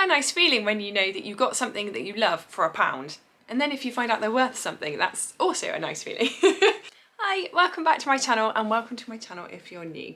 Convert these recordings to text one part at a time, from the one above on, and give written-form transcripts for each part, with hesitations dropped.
quite a nice feeling when you know that you got something that you love for £1. And then if you find out they're worth something, that's also a nice feeling. Hi, welcome back to my channel, and welcome to my channel if you're new.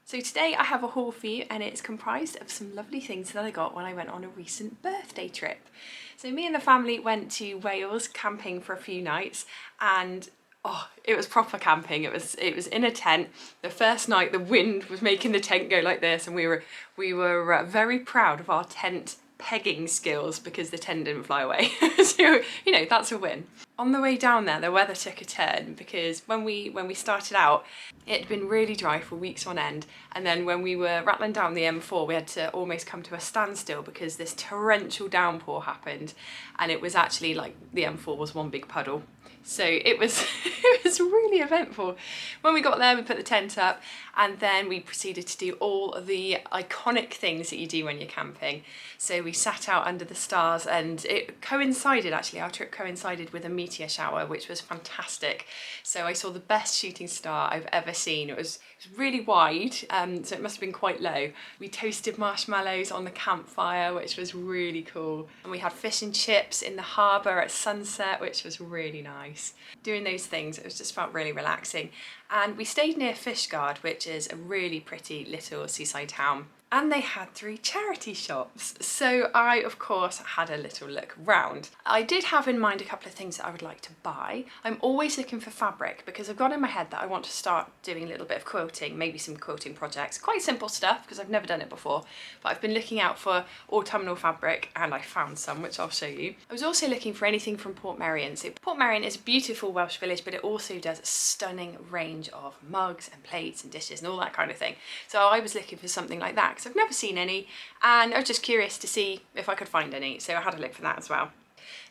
So today I have a haul for you, and it's comprised of some lovely things that I got when I went on a recent birthday trip. So me and the family went to Wales camping for a few nights, and oh, it was proper camping. It was in a tent. The first night the wind was making the tent go like this, and we were very proud of our tent pegging skills because the tent didn't fly away. So, you know, that's a win. On the way down there, the weather took a turn because when we started out, it had been really dry for weeks on end, and then when we were rattling down the M4, we had to almost come to a standstill because this torrential downpour happened, and it was actually like the M4 was one big puddle. So it was it was really eventful. When we got there, we put the tent up, and then we proceeded to do all of the iconic things that you do when you're camping. So we sat out under the stars, and it coincided, actually, our trip coincided with a meteor shower, which was fantastic. So I saw the best shooting star I've ever seen. It was really wide, so it must have been quite low. We toasted marshmallows on the campfire, which was really cool. And we had fish and chips in the harbour at sunset, which was really nice. Doing those things, it just felt really relaxing. And we stayed near Fishguard, which is a really pretty little seaside town. And they had 3 charity shops. So I, of course, had a little look round. I did have in mind a couple of things that I would like to buy. I'm always looking for fabric because I've got in my head that I want to start doing a little bit of quilting, maybe some quilting projects. Quite simple stuff because I've never done it before, but I've been looking out for autumnal fabric and I found some, which I'll show you. I was also looking for anything from Portmeirion. So Portmeirion is a beautiful Welsh village, but it also does a stunning range of mugs and plates and dishes and all that kind of thing. So I was looking for something like that because I've never seen any, and I was just curious to see if I could find any, so I had a look for that as well.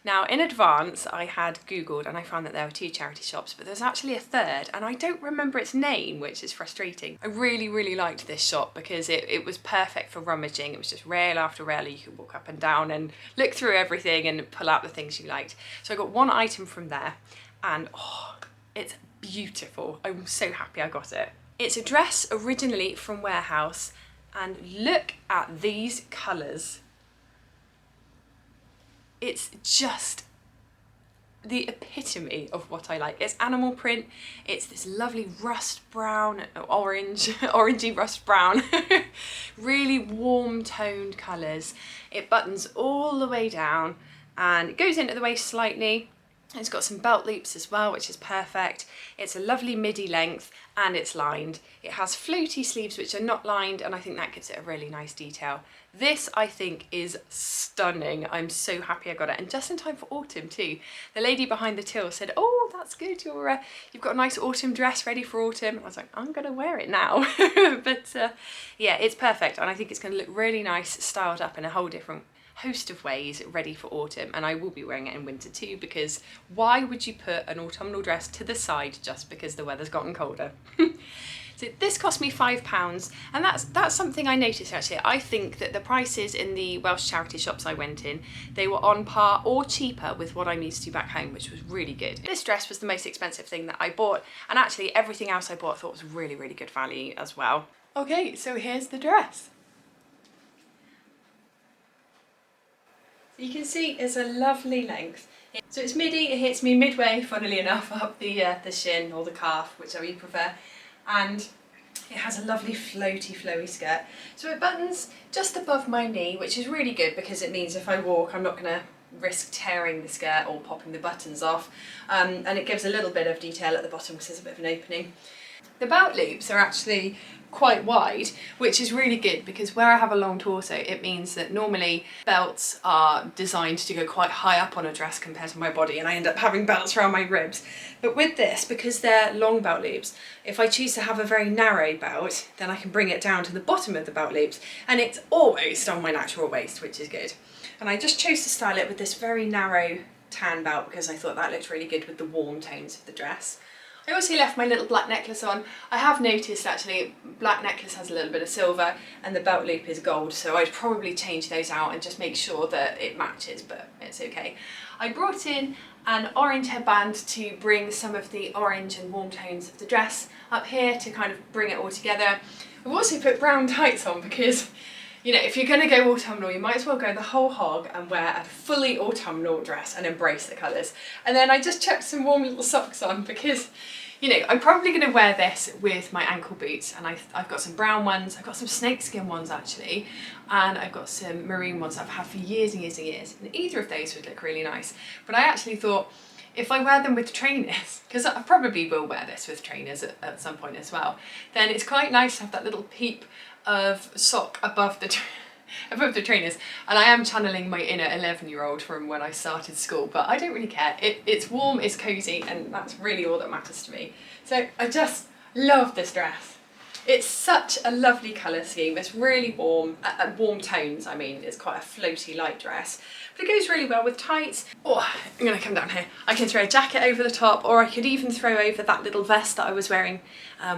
Now, in advance, I had Googled and I found that there were 2 charity shops, but there's actually a third, and I don't remember its name, which is frustrating. I really liked this shop because it was perfect for rummaging. It was just rail after rail. You could walk up and down and look through everything and pull out the things you liked. So I got one item from there, and oh, it's beautiful. I'm so happy I got it. It's a dress originally from Warehouse, and look at these colours. It's just the epitome of what I like. It's animal print, it's this lovely rust brown, orange, orangey rust brown, really warm toned colours. It buttons all the way down and it goes into the waist slightly. It's got some belt loops as well, which is perfect. It's a lovely midi length and it's lined. It has floaty sleeves which are not lined, and I think that gives it a really nice detail. This, I think, is stunning. I'm so happy I got it, and just in time for autumn too. The lady behind the till said, "Oh, that's good, you've got a nice autumn dress ready for autumn." I was like, I'm gonna wear it now. But yeah, it's perfect, and I think it's gonna look really nice styled up in a whole different host of ways, ready for autumn. And I will be wearing it in winter too, because why would you put an autumnal dress to the side just because the weather's gotten colder? So this cost me £5, and that's something I noticed actually. I think that the prices in the Welsh charity shops I went in, they were on par or cheaper with what I'm used to back home, which was really good. This dress was the most expensive thing that I bought, and actually everything else I bought I thought was really good value as well. Okay, so here's the dress. You can see it's a lovely length. So it's midi, it hits me midway, funnily enough, up the shin or the calf, whichever you prefer, and it has a lovely flowy skirt. So it buttons just above my knee, which is really good because it means if I walk I'm not going to risk tearing the skirt or popping the buttons off, and it gives a little bit of detail at the bottom because there's a bit of an opening. The belt loops are actually quite wide, which is really good because where I have a long torso, it means that normally belts are designed to go quite high up on a dress compared to my body, and I end up having belts around my ribs. But with this, because they're long belt loops, if I choose to have a very narrow belt, then I can bring it down to the bottom of the belt loops, and it's almost on my natural waist, which is good. And I just chose to style it with this very narrow tan belt because I thought that looked really good with the warm tones of the dress. I also left my little black necklace on. I have noticed actually black necklace has a little bit of silver and the belt loop is gold, so I'd probably change those out and just make sure that it matches, but it's okay. I brought in an orange headband to bring some of the orange and warm tones of the dress up here to kind of bring it all together. I've also put brown tights on because You know, if you're going to go autumnal, you might as well go the whole hog and wear a fully autumnal dress and embrace the colours. And then I just chucked some warm little socks on because, you know, I'm probably going to wear this with my ankle boots, and I've got some brown ones, I've got some snakeskin ones actually, and I've got some marine ones I've had for years and years and years, and either of those would look really nice. But I actually thought, if I wear them with trainers, because I probably will wear this with trainers at some point as well, then it's quite nice to have that little peep of sock above the trainers. And I am channeling my inner 11-year-old from when I started school, but I don't really care. It's warm, it's cosy, and that's really all that matters to me. So I just love this dress. It's such a lovely colour scheme. It's really warm, warm tones. I mean, it's quite a floaty light dress, but it goes really well with tights. Oh, I'm gonna come down here. I can throw a jacket over the top, or I could even throw over that little vest that I was wearing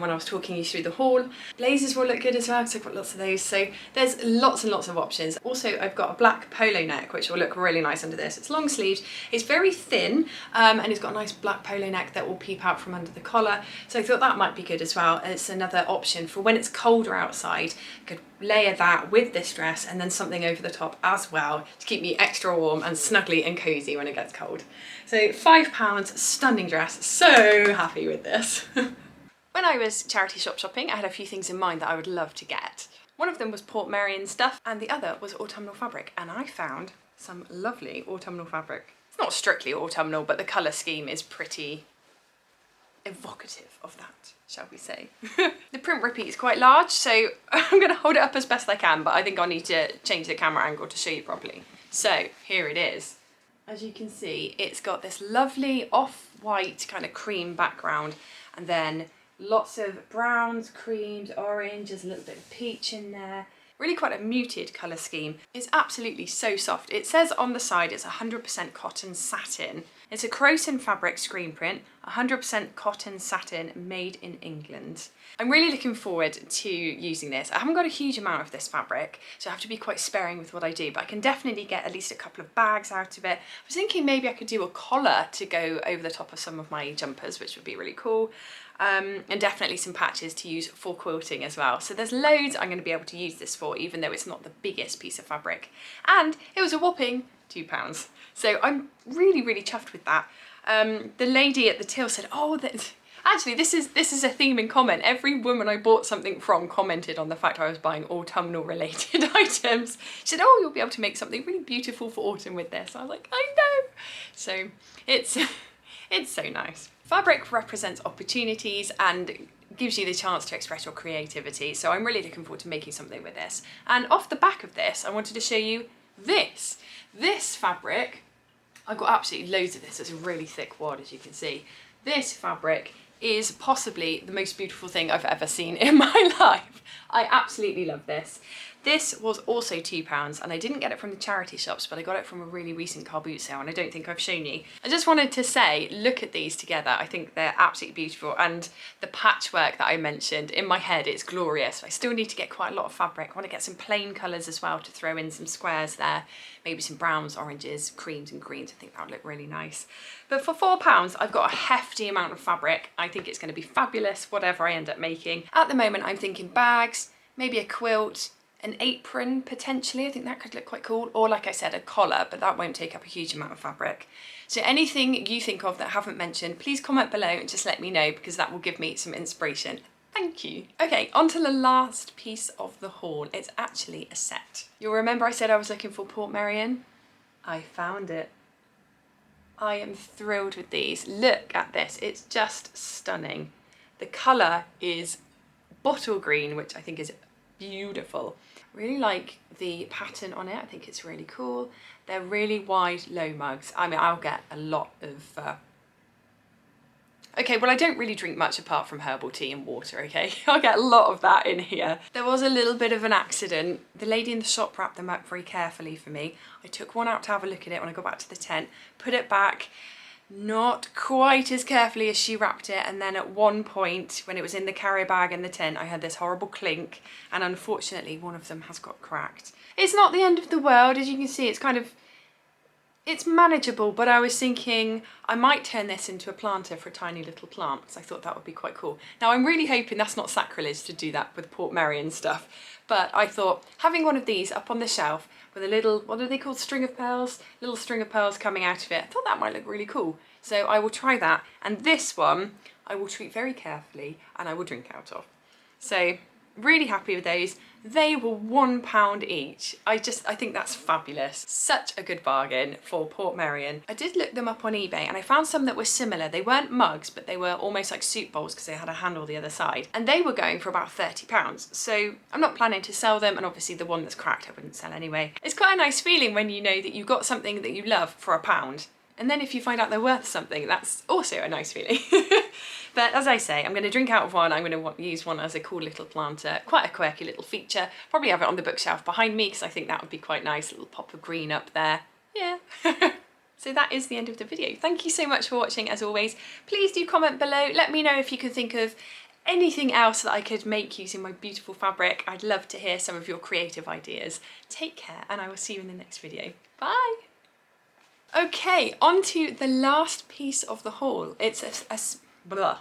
when I was talking you through the haul. Blazers will look good as well, because I've got lots of those. So there's lots and lots of options. Also, I've got a black polo neck, which will look really nice under this. It's long sleeved, it's very thin, and it's got a nice black polo neck that will peep out from under the collar. So I thought that might be good as well. It's another option for when it's colder outside. I could layer that with this dress and then something over the top as well to keep me extra warm and snuggly and cozy when it gets cold. So £5, stunning dress, so happy with this. When I was charity shop shopping, I had a few things in mind that I would love to get. One of them was Portmeirion stuff, and the other was autumnal fabric, and I found some lovely autumnal fabric. It's not strictly autumnal, but the colour scheme is pretty evocative of that, shall we say. The print repeat is quite large, so I'm going to hold it up as best I can, but I think I'll need to change the camera angle to show you properly. So here it is. As you can see, it's got this lovely off-white kind of cream background, and then lots of browns, creams, orange, there's a little bit of peach in there. Really quite a muted colour scheme. It's absolutely so soft. It says on the side it's 100% cotton satin. It's a Croton fabric screen print, 100% cotton satin, made in England. I'm really looking forward to using this. I haven't got a huge amount of this fabric, so I have to be quite sparing with what I do, but I can definitely get at least a couple of bags out of it. I was thinking maybe I could do a collar to go over the top of some of my jumpers, which would be really cool. And definitely some patches to use for quilting as well. So there's loads I'm going to be able to use this for, even though it's not the biggest piece of fabric. And it was a whopping £2. So I'm really, really chuffed with that. The lady at the till said, oh, actually this is a theme in comment. Every woman I bought something from commented on the fact I was buying autumnal related items. She said, oh, you'll be able to make something really beautiful for autumn with this. I was like, I know. So it's so nice. Fabric represents opportunities and gives you the chance to express your creativity. So I'm really looking forward to making something with this. And off the back of this, I wanted to show you this. This fabric, I've got absolutely loads of this. It's a really thick wad, as you can see. This fabric is possibly the most beautiful thing I've ever seen in my life. I absolutely love this. This was also £2, and I didn't get it from the charity shops, but I got it from a really recent car boot sale, and I don't think I've shown you. I just wanted to say, look at these together. I think they're absolutely beautiful, and the patchwork that I mentioned, in my head, it's glorious. I still need to get quite a lot of fabric. I want to get some plain colours as well to throw in some squares there, maybe some browns, oranges, creams and greens. I think that would look really nice. But for £4, I've got a hefty amount of fabric. I think it's going to be fabulous, whatever I end up making. At the moment, I'm thinking bags, maybe a quilt, an apron potentially. I think that could look quite cool, or like I said, a collar, but that won't take up a huge amount of fabric. So anything you think of that I haven't mentioned, please comment below and just let me know, because that will give me some inspiration. Thank you. Okay, on to the last piece of the haul. It's actually a set. You'll remember I said I was looking for Portmeirion? I found it. I am thrilled with these. Look at this, it's just stunning. The colour is bottle green, which I think is beautiful. Really like the pattern on it. I think it's really cool. They're really wide low mugs. I mean, I'll get a lot of okay, well, I don't really drink much apart from herbal tea and water, okay? I'll get a lot of that in here. There was a little bit of an accident. The lady in the shop wrapped them up very carefully for me. I took one out to have a look at it when I got back to the tent, put it back, not quite as carefully as she wrapped it, and then at one point when it was in the carrier bag in the tent, I had this horrible clink, and unfortunately one of them has got cracked. It's not the end of the world. As you can see, it's kind of It's manageable, but I was thinking I might turn this into a planter for a tiny little plant because I thought that would be quite cool. Now I'm really hoping that's not sacrilege to do that with Portmeirion stuff, but I thought having one of these up on the shelf with a little, what are they called, string of pearls? Little string of pearls coming out of it. I thought that might look really cool. So I will try that, and this one I will treat very carefully and I will drink out of. So really happy with those. They were £1 each. I think that's fabulous. Such a good bargain for Portmeirion. I did look them up on eBay and I found some that were similar. They weren't mugs, but they were almost like soup bowls because they had a handle the other side. And they were going for about £30. So I'm not planning to sell them, and obviously the one that's cracked I wouldn't sell anyway. It's quite a nice feeling when you know that you got something that you love for £1. And then if you find out they're worth something, that's also a nice feeling. But as I say, I'm going to drink out of one. I'm going to use one as a cool little planter. Quite a quirky little feature. Probably have it on the bookshelf behind me because I think that would be quite nice. A little pop of green up there. Yeah. So that is the end of the video. Thank you so much for watching as always. Please do comment below. Let me know if you can think of anything else that I could make using my beautiful fabric. I'd love to hear some of your creative ideas. Take care, and I will see you in the next video. Bye. Okay, on to the last piece of the haul. It's blah.